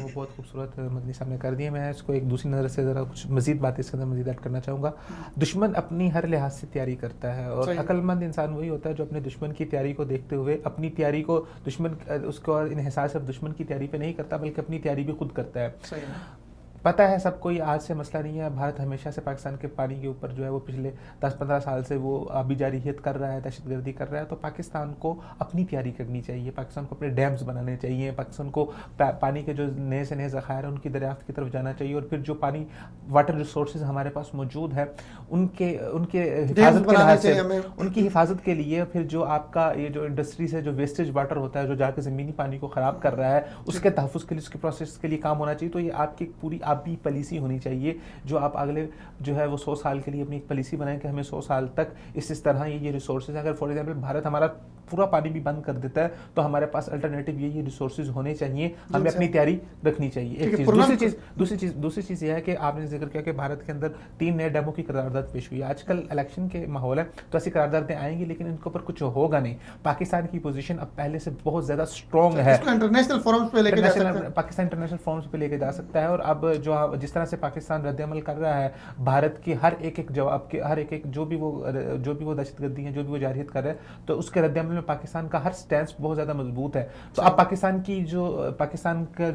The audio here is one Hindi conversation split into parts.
वो बहुत खूबसूरत मदनी साहब ने कर दिए। मैं इसको एक दूसरी नज़र से ज़रा कुछ मज़ीद बातें इसके अंदर मज़ीद ऐड करना चाहूँगा। दुश्मन अपनी हर लिहाज से तैयारी करता है और सही। अक्लमंद इंसान वही होता है जो अपने दुश्मन की तैयारी को देखते हुए अपनी तैयारी को दुश्मन उसको इन्हिसार सिर्फ दुश्मन की तैयारी पे नहीं करता बल्कि अपनी तैयारी भी खुद करता है। सही है। पता है सब कोई आज से मसला नहीं है। भारत हमेशा से पाकिस्तान के पानी के ऊपर जो है वो पिछले 10-15 साल से वो आबी जारहियत कर रहा है, दहशतगर्दी कर रहा है। तो पाकिस्तान को अपनी तैयारी करनी चाहिए, पाकिस्तान को अपने डैम्स बनाने चाहिए, पाकिस्तान को पानी के जो नए से नए ज़खायर हैं उनकी दरियाफ्त की तरफ जाना चाहिए और फिर जो पानी वाटर रिसोर्सेज हमारे पास मौजूद है उनके उनके हिफाजत के लिहाज से उनकी हिफाजत के लिए फिर जो आपका ये जो इंडस्ट्रीज है, जो वेस्टेज वाटर होता है जो जाकर ज़मीनी पानी को ख़राब कर रहा है उसके तहफ़्फ़ुज़ के लिए, उसके प्रोसेस के लिए काम होना चाहिए। तो ये आपकी पूरी आबी पॉलिसी होनी चाहिए जो आप अगले जो है वो 100 साल के लिए अपनी एक पॉलिसी बनाएं कि हमें 100 साल तक इस तरह ये रिसोर्सेज, अगर फॉर एग्जांपल भारत हमारा पूरा पानी भी बंद कर देता है तो हमारे पास अल्टरनेटिव ये रिसोर्सेज होने चाहिए, हमें अपनी तैयारी रखनी चाहिए। एक चीज़ दूसरी चीज़ यह है कि आपने जिक्र किया कि भारत के अंदर 3 नए डैमों की करारदाद पेश हुई। आजकल इलेक्शन के माहौल है तो ऐसी करारदादें आएंगी लेकिन इनके ऊपर कुछ होगा नहीं। पाकिस्तान की पोजीशन अब पहले से बहुत ज़्यादा स्ट्रॉन्ग है, इंटरनेशनल फोरम्स पे लेके जा सकते हैं, पाकिस्तान इंटरनेशनल फोरम्स पे लेके जा सकता है। और अब जो जिस तरह से पाकिस्तान रद्द-ए-अमल कर रहा है भारत की हर एक जवाब के, हर एक जो भी वो दहशतगर्दी है, जो भी वो जारहियत कर रहा है, तो उसके रद्द-ए-अमल में पाकिस्तान का हर स्टैंस बहुत ज़्यादा मजबूत है। तो अब पाकिस्तान का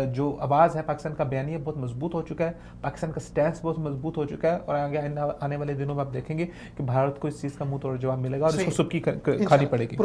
जो आवाज़ है, पाकिस्तान का बयानिया बहुत मजबूत हो चुका है, पाकिस्तान का स्टैंस बहुत मजबूत हो चुका है और आगे आने वाले दिनों में आप देखेंगे कि भारत को इस चीज़ का मुंह तोड़ जवाब मिलेगा और इसको सुबकी खानी पड़ेगी।